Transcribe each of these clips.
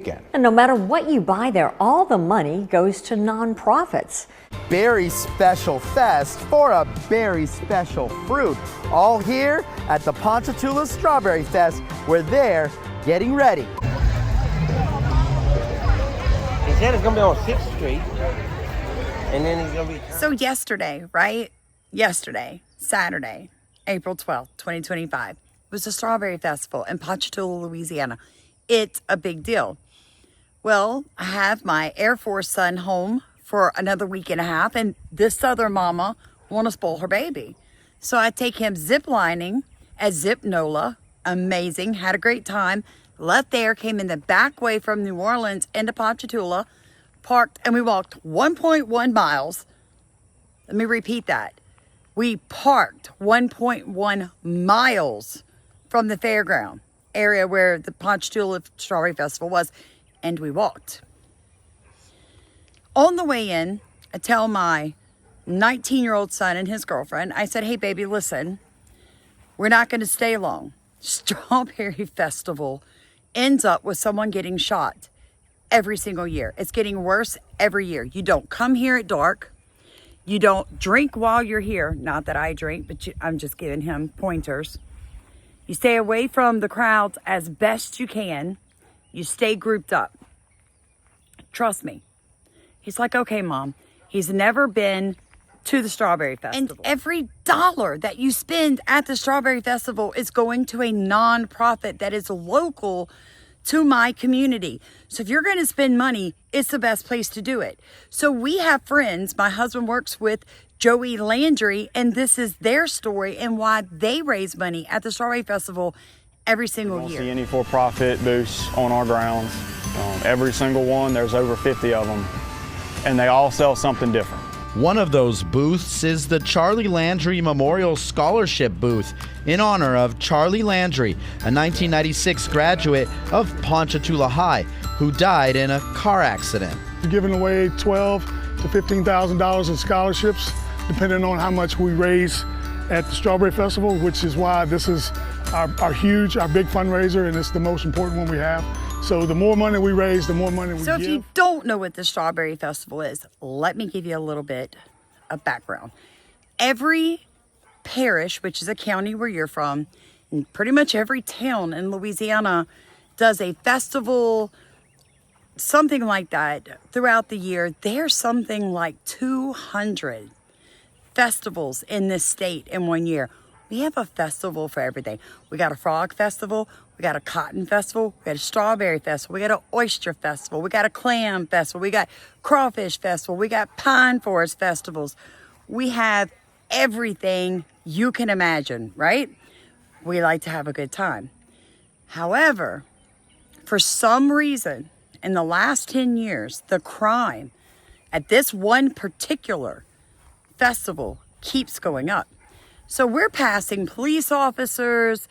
weekend. And no matter what you buy there, all the money goes to nonprofits. Berry Special Fest for a berry special fruit. All here at the Ponchatoula Strawberry Fest, where they're getting ready. He said it's gonna be on 6th Street, and then he's gonna be... So yesterday, right? Yesterday, Saturday, April 12th, 2025, was the Strawberry Festival in Ponchatoula, Louisiana. It's a big deal. Well, I have my Air Force son home for another week and a half, and this other mama want to spoil her baby. So I take him zip lining at Zip NOLA. Amazing, had a great time. Left there, came in the back way from New Orleans into Ponchatoula, parked, and we walked 1.1 miles. Let me repeat that. We parked 1.1 miles from the fairground area where the Ponchatoula Strawberry Festival was, and we walked. On the way in, I tell my 19-year-old son and his girlfriend, I said, hey, baby, listen, we're not going to stay long. Strawberry Festival ends up with someone getting shot every single year. It's getting worse every year. You don't come here at dark. You don't drink while you're here. Not that I drink, but I'm just giving him pointers. You stay away from the crowds as best you can. You stay grouped up. Trust me. He's like, okay, Mom. He's never been to the Strawberry Festival. And every dollar that you spend at the Strawberry Festival is going to a nonprofit that is local to my community. So if you're going to spend money, it's the best place to do it. So we have friends. My husband works with Joey Landry, and this is their story and why they raise money at the Strawberry Festival every single year. You don't see any for-profit booths on our grounds. Every single one, there's over 50 of them, and they all sell something different. One of those booths is the Charlie Landry Memorial Scholarship booth in honor of Charlie Landry, a 1996 graduate of Ponchatoula High who died in a car accident. We're giving away $12,000 to $15,000 in scholarships, depending on how much we raise at the Strawberry Festival, which is why this is our big fundraiser, and it's the most important one we have. So the more money we raise, the more money we give. So if you don't know what the Strawberry Festival is, let me give you a little bit of background. Every parish, which is a county where you're from, and pretty much every town in Louisiana does a festival, something like that throughout the year. There's something like 200 festivals in this state in one year. We have a festival for everything. We got a frog festival, we got a cotton festival, we got a strawberry festival, we got an oyster festival, we got a clam festival, we got crawfish festival, we got pine forest festivals. We have everything you can imagine, right? We like to have a good time. However, for some reason, in the last 10 years, the crime at this one particular festival keeps going up. So we're passing police officers,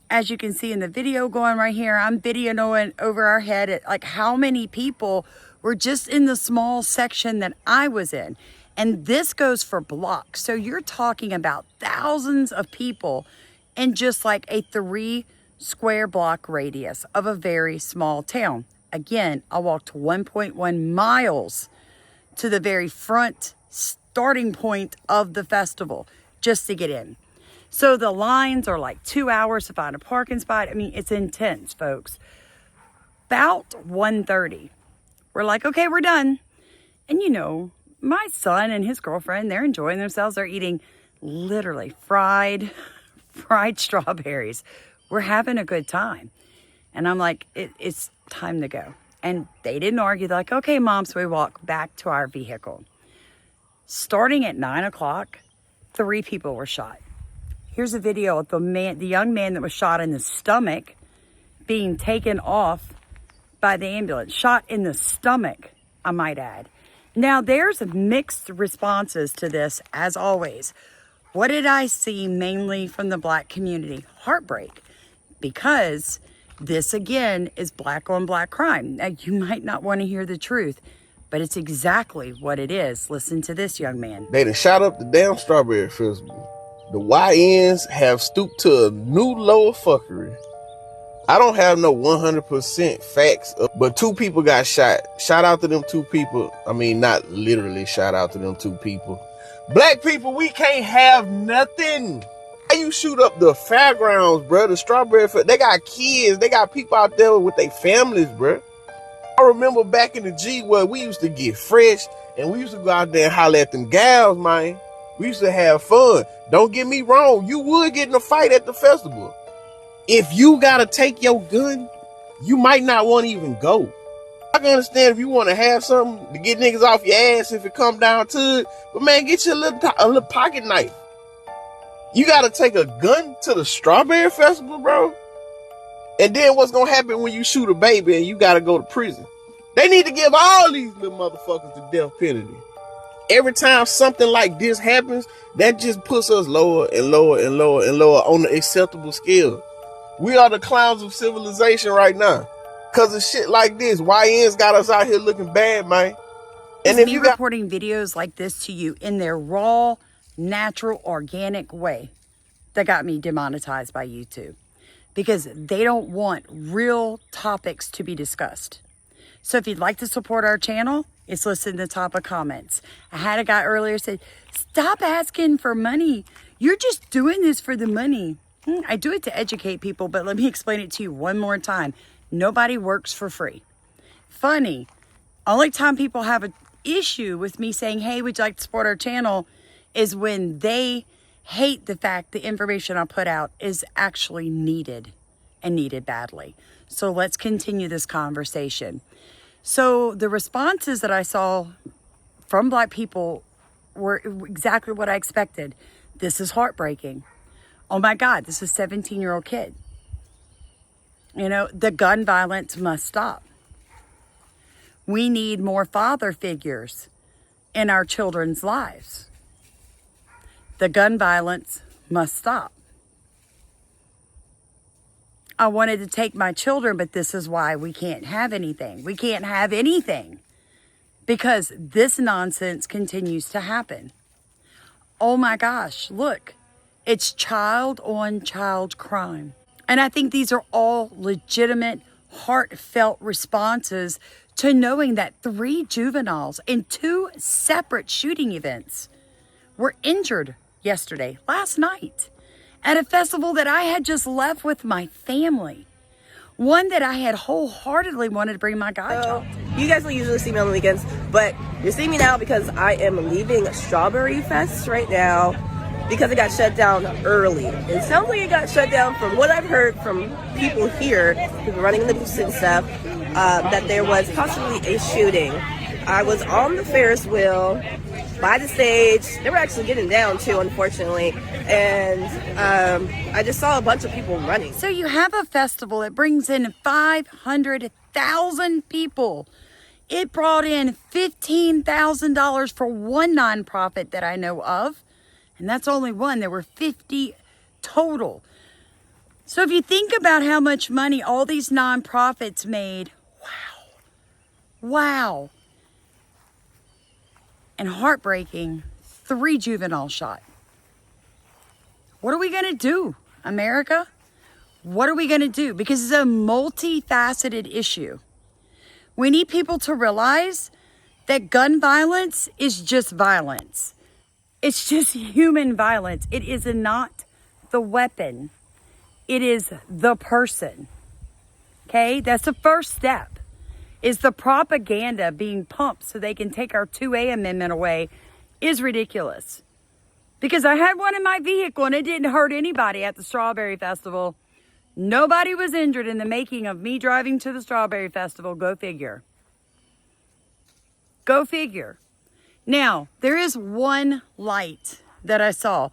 as you can see in the video going right here. I'm videoing over our head at like how many people were just in the small section that I was in. And this goes for blocks. So you're talking about thousands of people in just like a 3 square block radius of a very small town. Again, I walked 1.1 miles to the very front starting point of the festival just to get in. So the lines are like 2 hours to find a parking spot. I mean, it's intense, folks. About 1:30, we're like, okay, we're done. And you know, my son and his girlfriend, they're enjoying themselves. They're eating literally fried strawberries. We're having a good time. And I'm like, it's time to go. And they didn't argue. They're like, okay, Mom. So we walk back to our vehicle. Starting at 9 o'clock, 3 people were shot. Here's a video of the young man that was shot in the stomach being taken off by the ambulance. Shot in the stomach, I might add. Now, there's mixed responses to this, as always. What did I see mainly from the Black community? Heartbreak. Because this, again, is black on black crime. Now, you might not want to hear the truth, but it's exactly what it is. Listen to this young man. They done shot up the damn Strawberry Festival. The YNs have stooped to a new low of fuckery. I don't have no 100% facts, but 2 people got shot. Shout out to them 2 people. I mean, not literally shout out to them 2 people. Black people, we can't have nothing. Why you shoot up the fairgrounds, bro? The Strawberry Festival. They got kids. They got people out there with their families, bro. I remember back in the G where we used to get fresh and we used to go out there and holler at them gals, man. We used to have fun. Don't get me wrong. You would get in a fight at the festival. If you gotta take your gun, you might not want to even go. I can understand if you want to have something to get niggas off your ass if it come down to it, but man, get you a little pocket knife. You gotta take a gun to the Strawberry Festival, bro? And then what's gonna happen when you shoot a baby and you gotta go to prison? They need to give all these little motherfuckers the death penalty. Every time something like this happens, that just puts us lower and lower and lower and lower on the acceptable scale. We are the clowns of civilization right now. Cause of shit like this, YN's got us out here looking bad, man. And if you reporting videos like this to you in their raw, natural, organic way, that got me demonetized by YouTube. Because they don't want real topics to be discussed. So if you'd like to support our channel, it's listed in the top of comments. I had a guy earlier said, stop asking for money. You're just doing this for the money. I do it to educate people, but let me explain it to you one more time. Nobody works for free. Funny, only time people have an issue with me saying, hey, would you like to support our channel, is when they hate the fact the information I put out is actually needed and needed badly. So let's continue this conversation. So the responses that I saw from Black people were exactly what I expected. This is heartbreaking. Oh my God, this is a 17-year-old kid. You know, the gun violence must stop. We need more father figures in our children's lives. The gun violence must stop. I wanted to take my children, but this is why we can't have anything. We can't have anything because this nonsense continues to happen. Oh my gosh, look, it's child on child crime. And I think these are all legitimate, heartfelt responses to knowing that 3 juveniles in 2 separate shooting events were injured last night, at a festival that I had just left with my family. One that I had wholeheartedly wanted to bring my godchild to. You guys will usually see me on the weekends, but you're seeing me now because I am leaving Strawberry Fest right now because it got shut down early. It sounds like it got shut down from what I've heard from people here who've been running the booths and stuff, that there was possibly a shooting. I was on the Ferris wheel by the stage. They were actually getting down too, unfortunately. And I just saw a bunch of people running. So you have a festival that brings in 500,000 people. It brought in $15,000 for one nonprofit that I know of. And that's only one. There were 50 total. So if you think about how much money all these nonprofits made, wow. And heartbreaking, 3 juveniles shot. What are we going to do, America? What are we going to do? Because it's a multifaceted issue. We need people to realize that gun violence is just violence. It's just human violence. It is not the weapon. It is the person. Okay? That's the first step. Is the propaganda being pumped so they can take our 2A amendment away is ridiculous. Because I had one in my vehicle and it didn't hurt anybody at the Strawberry Festival. Nobody was injured in the making of me driving to the Strawberry Festival. Go figure. Go figure. Now, there is one light that I saw.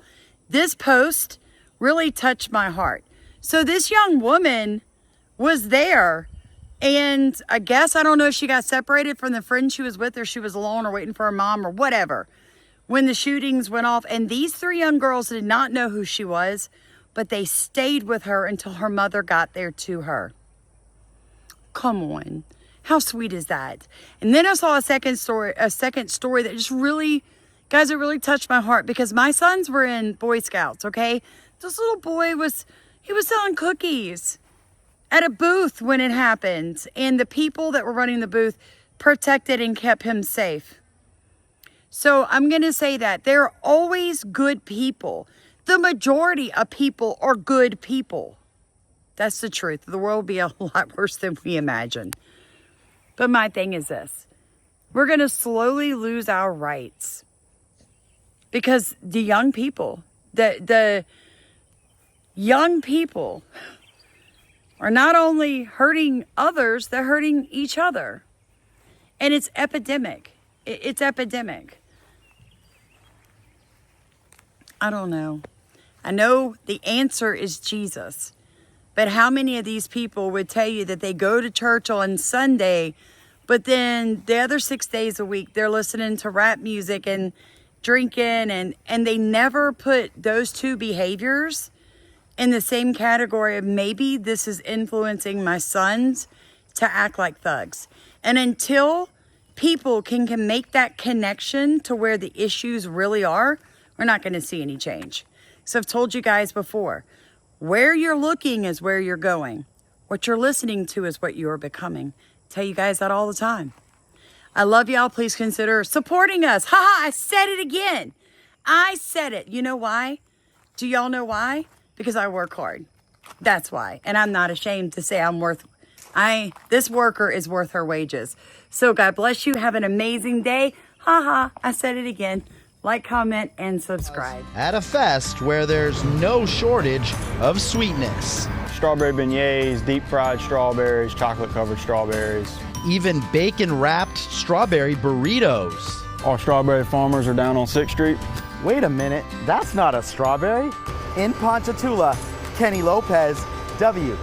This post really touched my heart. So this young woman was there. And I guess, I don't know if she got separated from the friend she was with or she was alone or waiting for her mom or whatever when the shootings went off. And these 3 young girls did not know who she was, but they stayed with her until her mother got there to her. Come on. How sweet is that? And then I saw a second story that just really, guys, it really touched my heart because my sons were in Boy Scouts, okay? This little boy he was selling cookies. at a booth when it happened, and the people that were running the booth protected and kept him safe. So I'm going to say that there are always good people. The majority of people are good people. That's the truth. The world will be a lot worse than we imagine. But my thing is this. We're going to slowly lose our rights because the young people, the young people are not only hurting others, they're hurting each other. And it's epidemic. It's epidemic. I don't know. I know the answer is Jesus. But how many of these people would tell you that they go to church on Sunday, but then the other 6 days a week, they're listening to rap music and drinking, and they never put those two behaviors in the same category of maybe this is influencing my sons to act like thugs. And until people can make that connection to where the issues really are, we're not going to see any change. So I've told you guys before, where you're looking is where you're going. What you're listening to is what you're becoming. I tell you guys that all the time. I love y'all. Please consider supporting us. I said it again. I said it. You know why? Do y'all know why? Because I work hard. That's why. And I'm not ashamed to say this worker is worth her wages. So God bless you. Have an amazing day. I said it again. Like, comment, and subscribe. At a fest where there's no shortage of sweetness. Strawberry beignets, deep fried strawberries, chocolate covered strawberries. Even bacon wrapped strawberry burritos. Our strawberry farmers are down on 6th Street. Wait a minute, that's not a strawberry. In Ponchatoula, Kenny Lopez, WTOP.